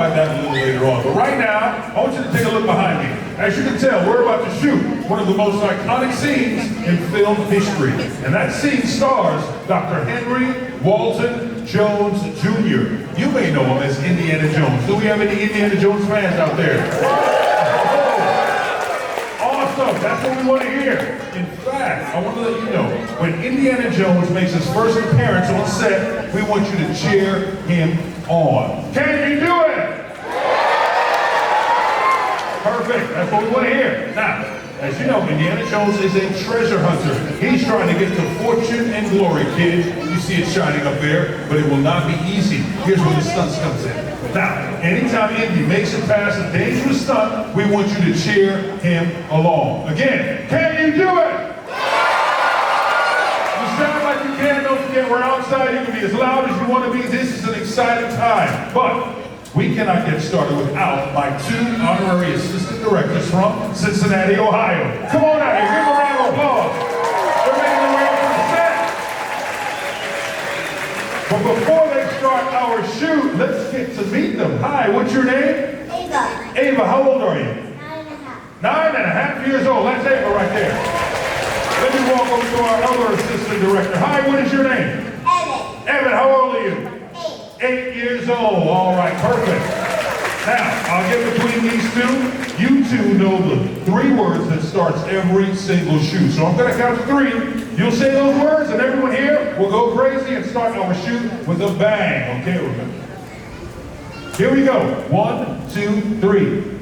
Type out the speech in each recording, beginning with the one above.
about that a little later on. But right now, I want you to take a look behind me. As you can tell, we're about to shoot one of the most iconic scenes in film history. And that scene stars Dr. Henry Walton Jones Jr. You may know him as Indiana Jones. Do we have any Indiana Jones fans out there? Awesome, that's what we want to hear. In fact, I want to let you know, when Indiana Jones makes his first appearance on set, we want you to cheer him on. Can you do it? Perfect, that's what we want to hear. Now, as you know, Indiana Jones is a treasure hunter. He's trying to get to fortune and glory, kids. You see it shining up there, but it will not be easy. Here's where the stunts comes in. Now, anytime Indy makes it past a dangerous stunt, we want you to cheer him along. Again, can you do it? You sound like you can. Don't forget, we're outside. You can be as loud as you want to be. This is an exciting time. But we cannot get started without my two honorary assistant directors from Cincinnati, Ohio. Come on out here. Give them a round of applause. They're making their way up to the set. But before they start our shoot, let's get to meet them. Hi, what's your name? Ava. Ava, how old are you? 9.5. 9.5 years old. That's Ava right there. Let me walk over to our other assistant director. Hi, what is your name? Evan. Evan, how old are you? 8. 8 years old. All right, perfect. Now, I'll get between these two. You two know the 3 words that starts every single shoot. So I'm going to count to 3. You'll say those words, and everyone here will go crazy and start our shoot with a bang. Okay, here we go. 1, 2, 3.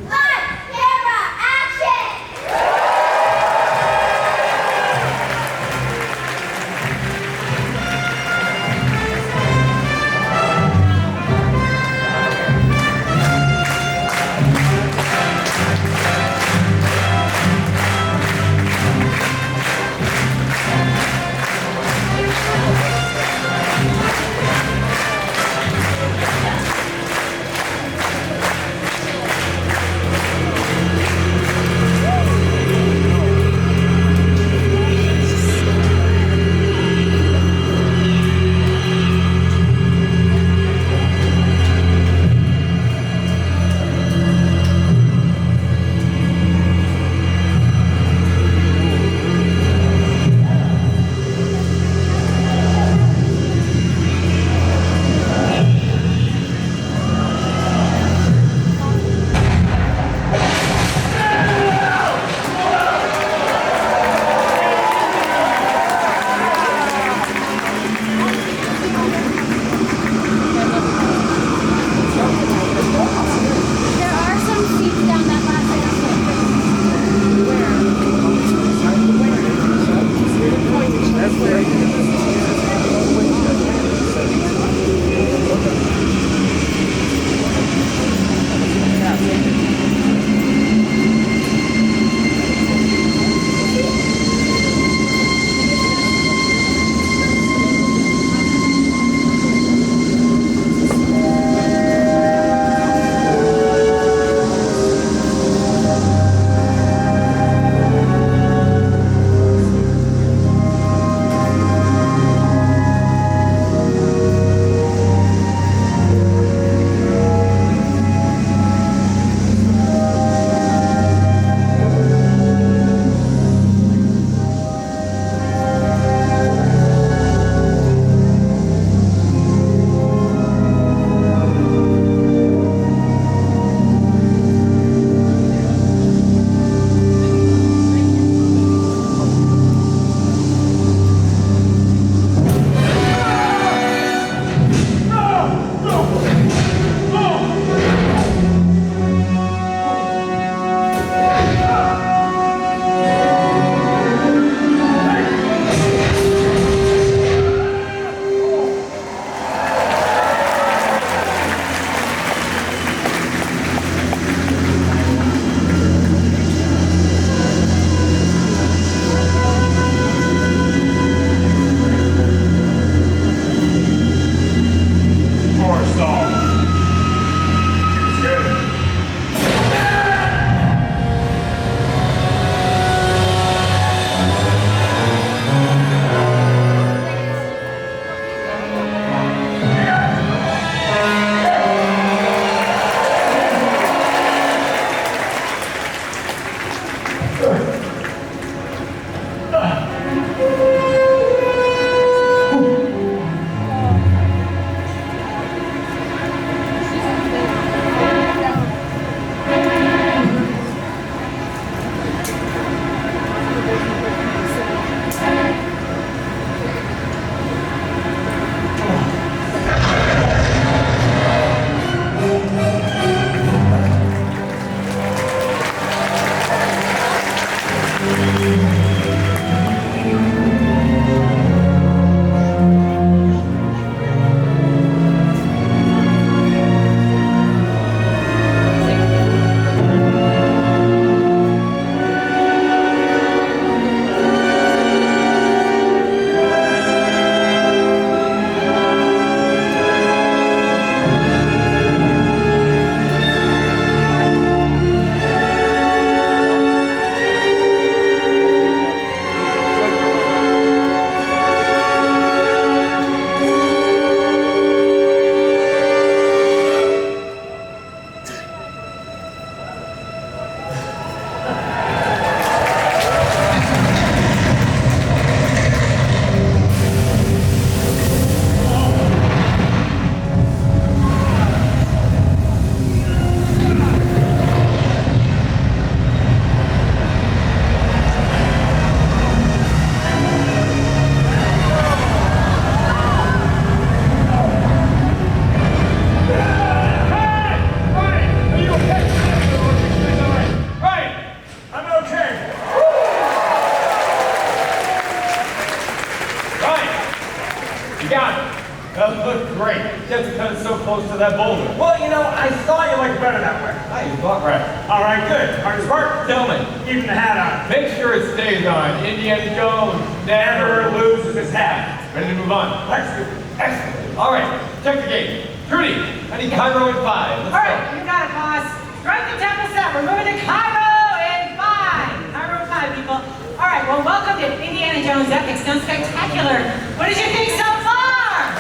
that boulder? Well, you know, I thought you liked it better that way. Ah, you thought right. All right, good. Hard smart. Tell me, Keeping the hat on. make sure it stays on. Indiana Jones Never loses his hat. Ready to move on? Excellent. Excellent. All right, check the game. Trudy, I need Cairo in 5. Let's All right, you got it, boss. Strike the tempo set. We're moving to Cairo in 5. Cairo in 5, people. All right, well, welcome to Indiana Jones Epic Stunt Spectacular. What did you think so far?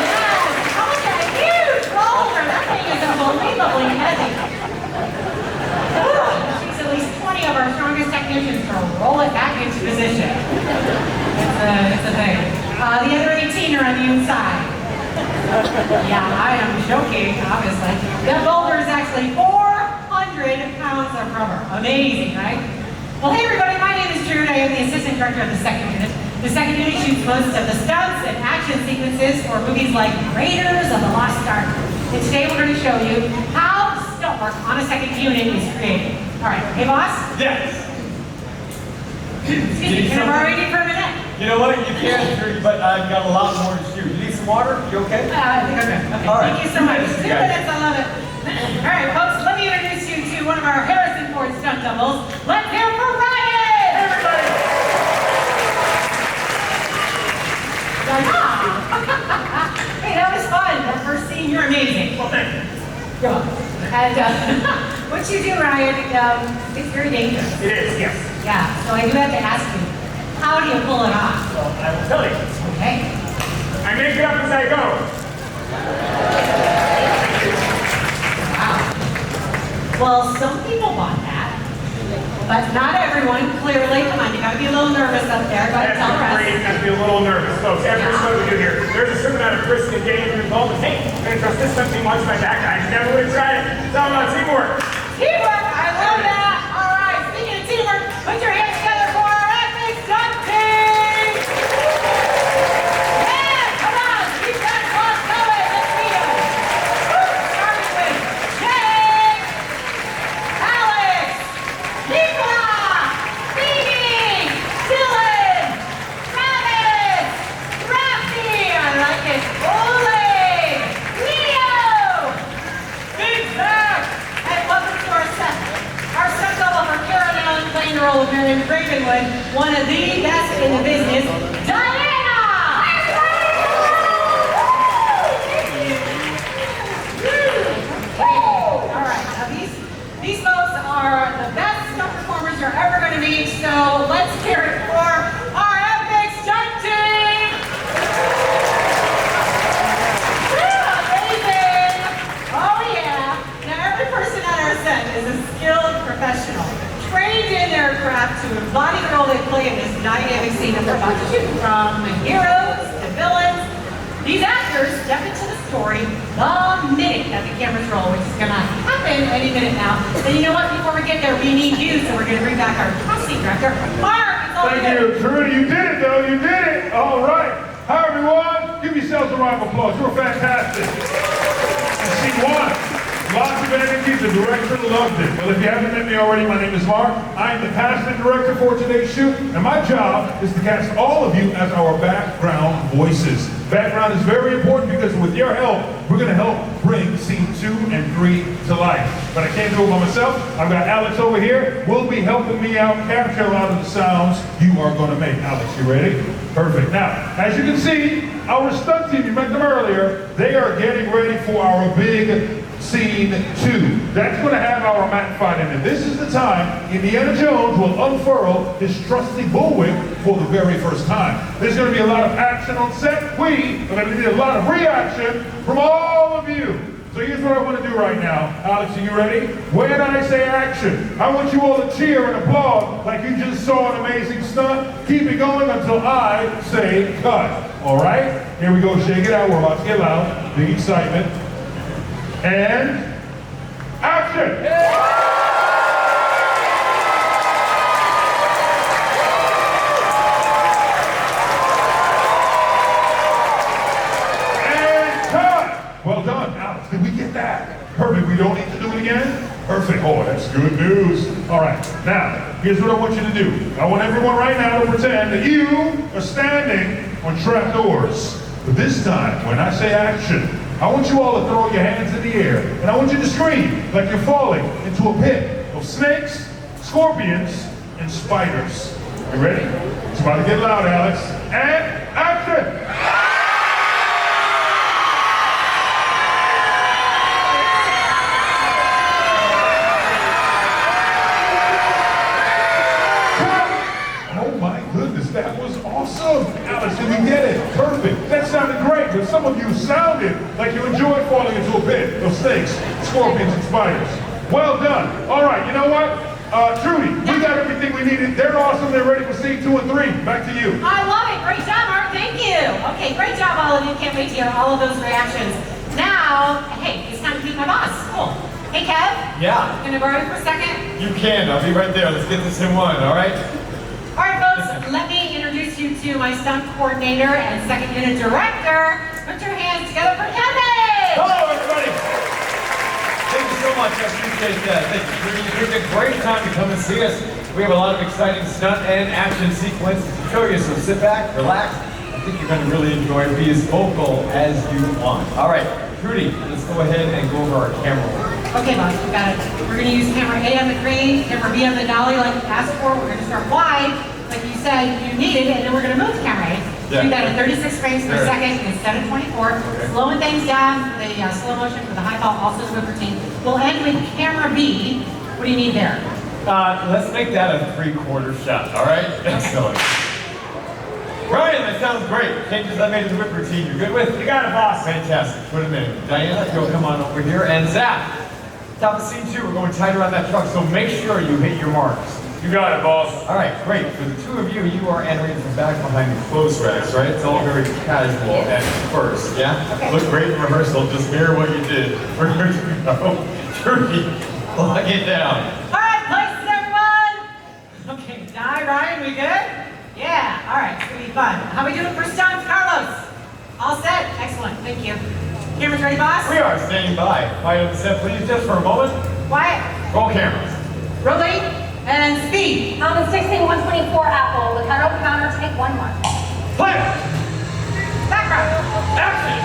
Yes. Oh, look at a huge roller. That thing is unbelievably heavy. She's at least 20 of our strongest technicians to roll it back into position. It's a thing. The other 18 are on the inside. Yeah, I am joking, obviously. That boulder is actually 400 pounds of rubber. Amazing, right? Well, hey everybody, my name is Jude. I am the assistant director of the second unit. The second unit shoots most of the stunts and action sequences for movies like Raiders of the Lost Ark. And today we're going to show you how stunt work on a second unit is created. All right, hey boss? Yes. Excuse me, can I borrow you for a minute? You know what? You can, Trudy, but I've got a lot more to shoot. You need some water? You okay? I think I'm good. Okay, All right. thank you so much. 2 Yeah. minutes, I love it. All right, folks, let me introduce you to one of our Harrison Ford stunt doubles. Let's hear it for Ryan! Everybody. Hey, that was fun. That first scene, you're amazing. Well, thank you. You're welcome. And what you do, Ryan, it's very dangerous. It is, yes. Yeah, so I do have to ask you, how do you pull it off? Well, I will tell you. Okay. I make it up as I go. Wow. Well, some people want that, but not everyone, clearly. Come on, you gotta be a little nervous up there. Go ahead, tell the rest. I have to be a little nervous, folks. Every show we do here, there's a certain amount of risk and danger involved. Hey, I'm gonna trust this stuff team watch my back. I never would have tried it. It's all about teamwork. Teamwork, I love that. All right, speaking of teamwork, put your hands together for our epic stunt team. Yeah, come on, keep that cross going. Let's see them. Starting with Jake, Alex, Nicola, Phoebe, Dylan, Travis, Rafi, I like it, Ole, Leo, Big Zach, and welcome to our set. Our stunt double for Karen Allen playing the role of Marion Ravenwood, one of the best in the business, Diana! Alright, now these folks are the best stunt performers you're ever going to meet, so let's hear it for our epic stunt team! Amazing! Oh yeah! Now every person on our set is a skilled professional, trained in their craft to embody the role they play in this dynamic scene that we're about to shoot. From heroes to villains, these actors step into the story the minute that the cameras roll, which is gonna happen any minute now. And you know what? Before we get there, we need you, so we're gonna bring back our casting director, Mark. It's all Thank you. you, Trudy. You did it, though. You did it. All right. Hi, everyone. Give yourselves a round of applause. You were fantastic. And scene 1. Lots of energy. The director loved it. Well, if you haven't met me already, my name is Mark. I am the casting director for today's shoot, and my job is to cast all of you as our background voices. Background is very important because with your help, we're going to help bring scene 2 and 3 to life. But I can't do it by myself. I've got Alex over here. Will be helping me out capture a lot of the sounds you are going to make. Alex, you ready? Perfect. Now, as you can see, our stunt team, you met them earlier, they are getting ready for our big scene 2. That's going to have our mat fight in it. This is the time Indiana Jones will unfurl his trusty bullwhip for the very first time. There's going to be a lot of action on set. We are going to need a lot of reaction from all of you. So here's what I want to do right now. Alex, are you ready? When I say action, I want you all to cheer and applaud like you just saw an amazing stunt. Keep it going until I say cut. All right? Here we go. Shake it out. We're about to get loud. Big excitement. And action! Well done, Alex. Did we get that? Perfect. We don't need to do it again? Perfect. Oh, that's good news. All right. Now, here's what I want you to do. I want everyone right now to pretend that you are standing on trapdoors. But this time, when I say action, I want you all to throw your hands in the air, and I want you to scream like you're falling into a pit of snakes, scorpions, and spiders. You ready? It's about to get loud, Alex. And action! Oh my goodness, that was awesome! Alex, did you get it? Perfect. That sounded great, but some of you sounded like you enjoyed falling into a pit of snakes, scorpions, and spiders. Well done. All right, you know what? Trudy, we got everything we needed. They're awesome. They're ready for scene 2 and 3. Back to you. I love it. Great job, Mark. Thank you. Okay, great job, all of you. Can't wait to hear all of those reactions. Now, hey, it's time to meet my boss. Cool. Hey, Kev. Yeah. Gonna borrow you for a second? You can. I'll be right there. Let's get this in one, all right? All right, folks, let me introduce you to my stunt coordinator and second unit director. Put your hands together for Kevin. Hello, everybody. Thank you so much. I appreciate that. Thank you. It's a great time to come and see us. We have a lot of exciting stunt and action sequences to show you, so sit back, relax. I think you're going to really enjoy it. Be as vocal as you want. All right, Trudy, let's go ahead and go over our camera work. Okay, boss, we got it. We're gonna use camera A on the crane, camera B on the dolly like you asked for. We're gonna start wide, like you said you needed, and then we're gonna move to camera A. Do that at 36 frames per second instead of 24. Slowing things down for the slow motion for the high ball, also the whip routine. We'll end with camera B. What do you need there? Let's make that a 3/4 shot, all right? Excellent. Ryan, that sounds great. Changes I made to the whip routine, you're good with? You got it, boss. Fantastic. Put them in. Diana, you'll come on over here. And Zach, top of scene 2, we're going tight around that truck, so make sure you hit your marks. You got it, boss. All right, great. For the two of you, you are entering from back behind the clothes racks, right? It's all very casual at first, yeah? Okay. Look great in rehearsal. Just mirror what you did. We're good to go. Turkey, lock it down. All right, places, everyone. Okay, Di, Ryan, we good? Yeah, all right, it's gonna be fun. How we doing for stunts, Carlos? All set? Excellent, thank you. Cameras ready, boss? We are standing by. Quiet on the set, please, just for a moment. Quiet. Roll cameras. Rolling and speed. On the 16124 Apple, the cutout counter, take 1 mark. Play! Background. Action!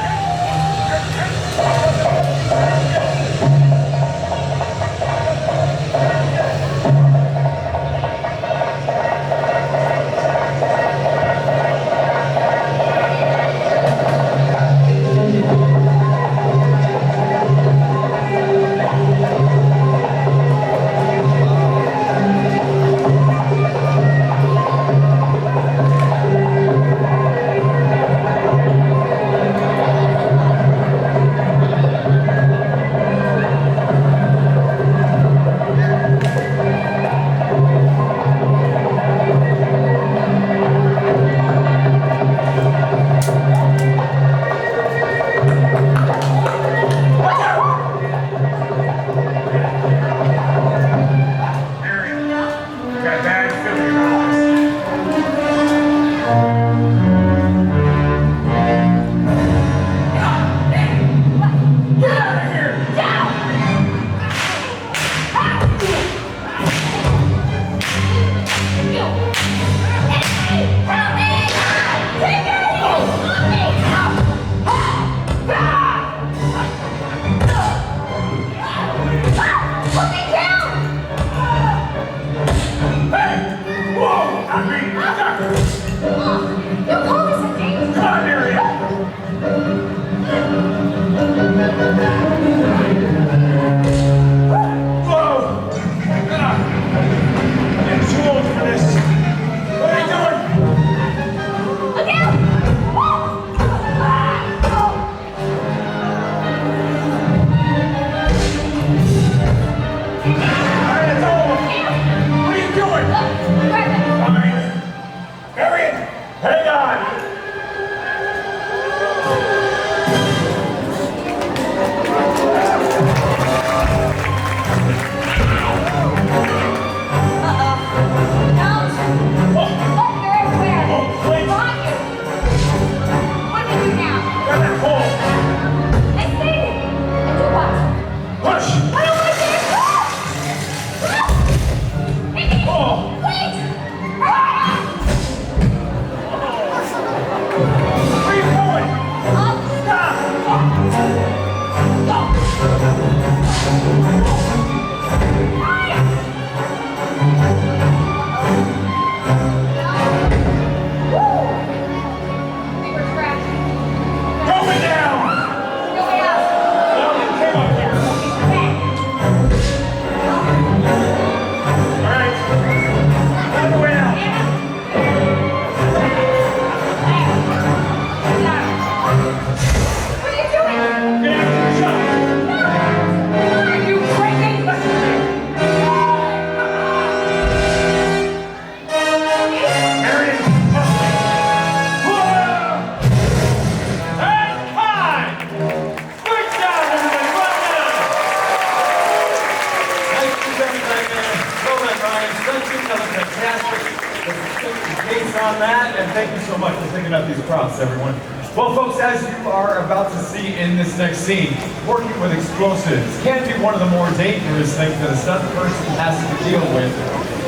on that, and thank you so much for picking up these props, everyone. Well, folks, as you are about to see in this next scene, working with explosives can be one of the more dangerous things that a stunt person has to deal with.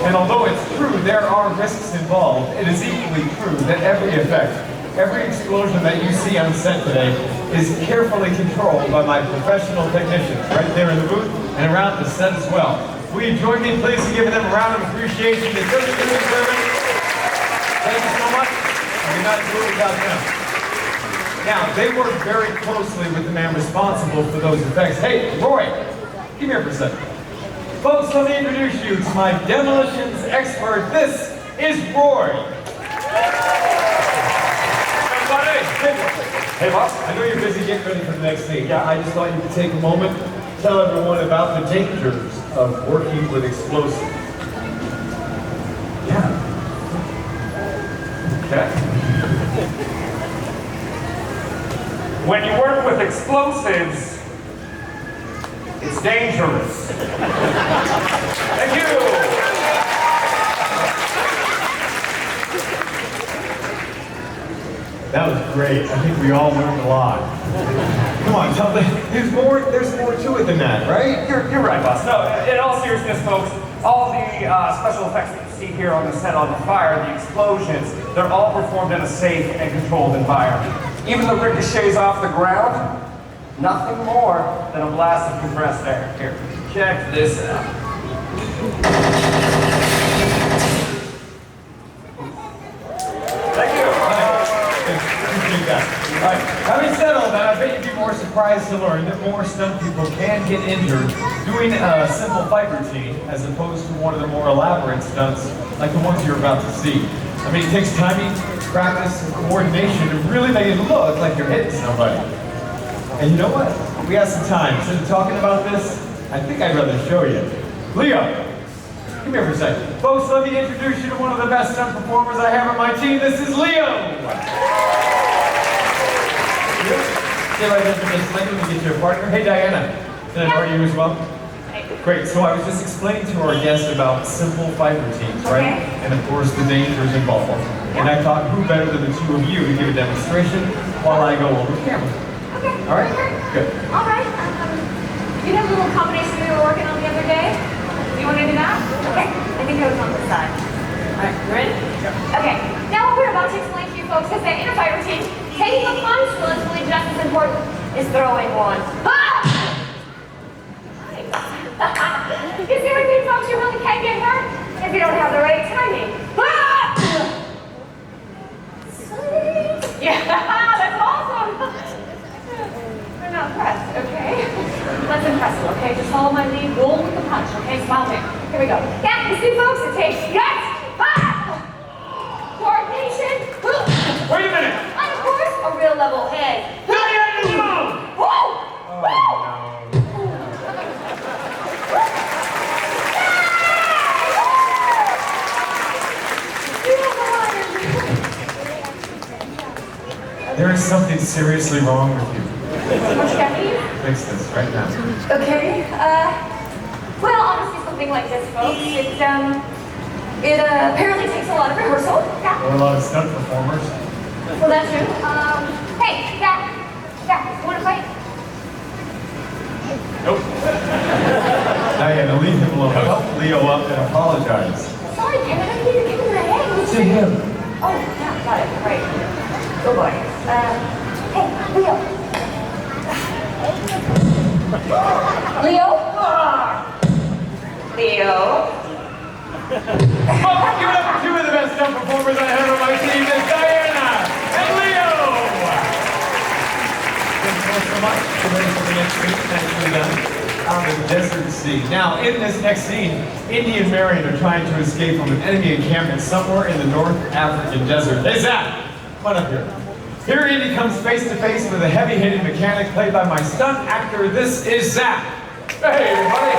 And although it's true there are risks involved, it is equally true that every effect, every explosion that you see on set today is carefully controlled by my professional technicians right there in the booth and around the set as well. Will you join me, please, in giving them a round of appreciation? They certainly deserve it. Thank you so much. I could not do it without them. Now, they work very closely with the man responsible for those effects. Hey, Roy, come here for a second. Folks, let me introduce you to my demolitions expert. This is Roy. Hey, boss. I know you're busy getting ready for the next scene. Yeah, I just thought you could take a moment, tell everyone about the dangers of working with explosives. Yeah. Okay. When you work with explosives, it's dangerous. Thank you. That was great. I think we all learned a lot. Come on, tell me. There's more to it than that, right? You're right, boss. No, in all seriousness, folks, all the special effects that you see here on the set on the fire, the explosions, they're all performed in a safe and controlled environment. Even the ricochets off the ground, nothing more than a blast of compressed air. Here, check this out. Thank you. Appreciate that. All right. Having said all that, I bet you'd be more surprised to learn that more stunt people can get injured doing a simple fight routine as opposed to one of the more elaborate stunts like the ones you're about to see. I mean, it takes timing, practice, and coordination to really make it look like you're hitting somebody. And you know what? We have some time. Instead of talking about this, I think I'd rather show you. Leo, come here for a second. Folks, let me introduce you to one of the best stunt performers I have on my team. This is Leo. Stay right there for just a second. Let me get you a partner. Hey, Diana. Can I partner you as well? Great, so I was just explaining to our guest about simple fight routines, right? Okay. And of course the dangers involved. And I thought, who better than the two of you to give a demonstration while I go over camera? Okay. All right? Good. All right. You know the little combination we were working on the other day? Do you want to do that? Okay. I think I was on this side. All right, you ready? Yep. Okay. Now what we're about to explain to you folks is that in a fight routine, taking a punch will is really just as important as throwing one. Ah! You see what I mean, folks? You really can't get hurt if you don't have the right timing. Ah! Sweet. Yeah, that's awesome. We're not impressed, okay? Let's impress you, okay? Just follow my lead, roll with the punch, okay? Smile big. Here we go. Yeah, you see, folks? It takes guts, coordination, Wait a minute! and of course, a real level head. Whoa! Oh, no. There is something seriously wrong with you. Fix this right now. Okay, well, honestly, something like this, folks, it apparently takes a lot of rehearsal. Yeah. Or a lot of stunt performers. Well, that's true. Hey, you want to fight? Nope. Diana, leave him alone. Help Leo up and apologize. Sorry, Kevin, I need to give him a hand. To him. Oh, yeah, got it. Right. Oh boy. Hey, Leo. Leo? Leo? Oh, give it up for two of the best stunt performers I have on my team. It's Diana and Leo. Thank you so much. We're ready for the next scene. Nicely done. On the desert sea. Now, in this next scene, Indy and Marion are trying to escape from an enemy encampment somewhere in the North African desert. Hey, Zach, come on up here. Here, Indy comes face to face with a heavy-hitting mechanic played by my stunt actor. This is Zach. Hey, everybody.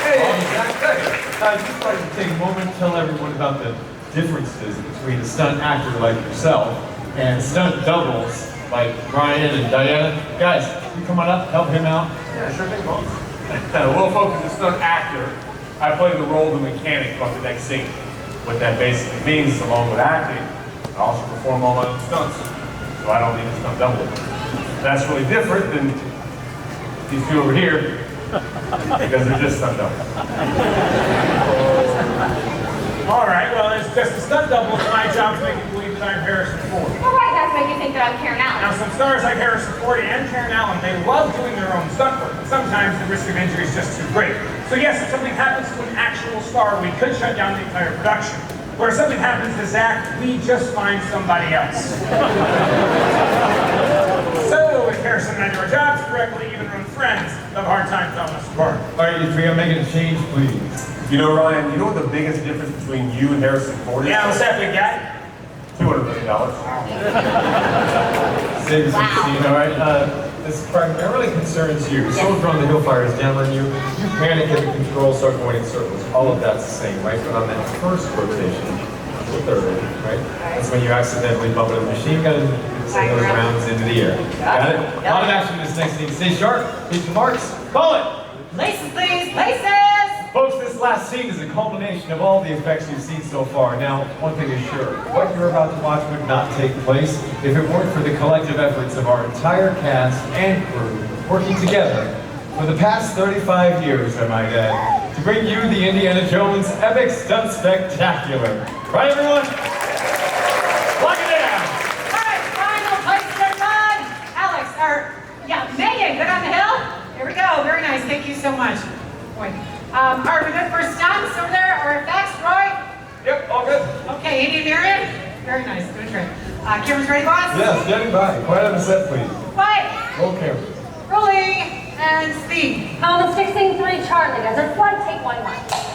Hey, Zach. Hey. I just wanted to take a moment to tell everyone about the differences between a stunt actor like yourself and stunt doubles like Brian and Diana. Guys, you come on up, help him out. Yeah, sure thing, boss. Well, folks, as a stunt actor, I play the role of the mechanic on the next scene. What that basically means is, along with acting, I also perform all my own stunts, so I don't need a stunt double. That's really different than these two over here, because they're just stunt doubles. All right, well, as just a stunt double, it's my job to make you believe that I'm Harrison Ford. Well, right, that's make you think that I'm Karen Allen. Now, some stars like Harrison Ford and Karen Allen, they love doing their own stunt work, but sometimes the risk of injury is just too great. So yes, if something happens to an actual star, we could shut down the entire production. Or if something happens to Zach, we just find somebody else. So, if Harrison and I do our jobs correctly, even when friends have a hard time telling us apart. All right, you three are making a change, please. You know, Ryan, you know what the biggest difference between you and Harrison Ford is? Yeah, what's that, big guy? $200 million. Save some scene, all right? This primarily concerns you. Someone from the hill fires down on you. You panic at the controls, start going in circles. All of that's the same, right? But on that first rotation, the third, right? That's when you accidentally bump into the machine gun and send those rounds into the air. Got it? A lot of action in this next scene. Stay sharp, hit your marks, call it! Places, please, places! Folks, this last scene is a culmination of all the effects you've seen so far. Now, one thing is sure, what you're about to watch would not take place if it weren't for the collective efforts of our entire cast and crew working together for the past 35 years, I might add, to bring you the Indiana Jones Epic Stunt Spectacular. Right, everyone? Lock it down! All right, final places are done. Alex, Megan, good on the hill? Here we go, very nice, thank you so much. Boy. All right, we're good for stunts over there, or effects, Roy? Yep, all good. Okay, Andy and Marion? Very nice, good trick. Cameras ready, boss? Yes, standing by. Quiet on the set, please. Quiet. Roll cameras. Rolling, and speed. On the 16-3 Charlie, there's a flight, take 1-1.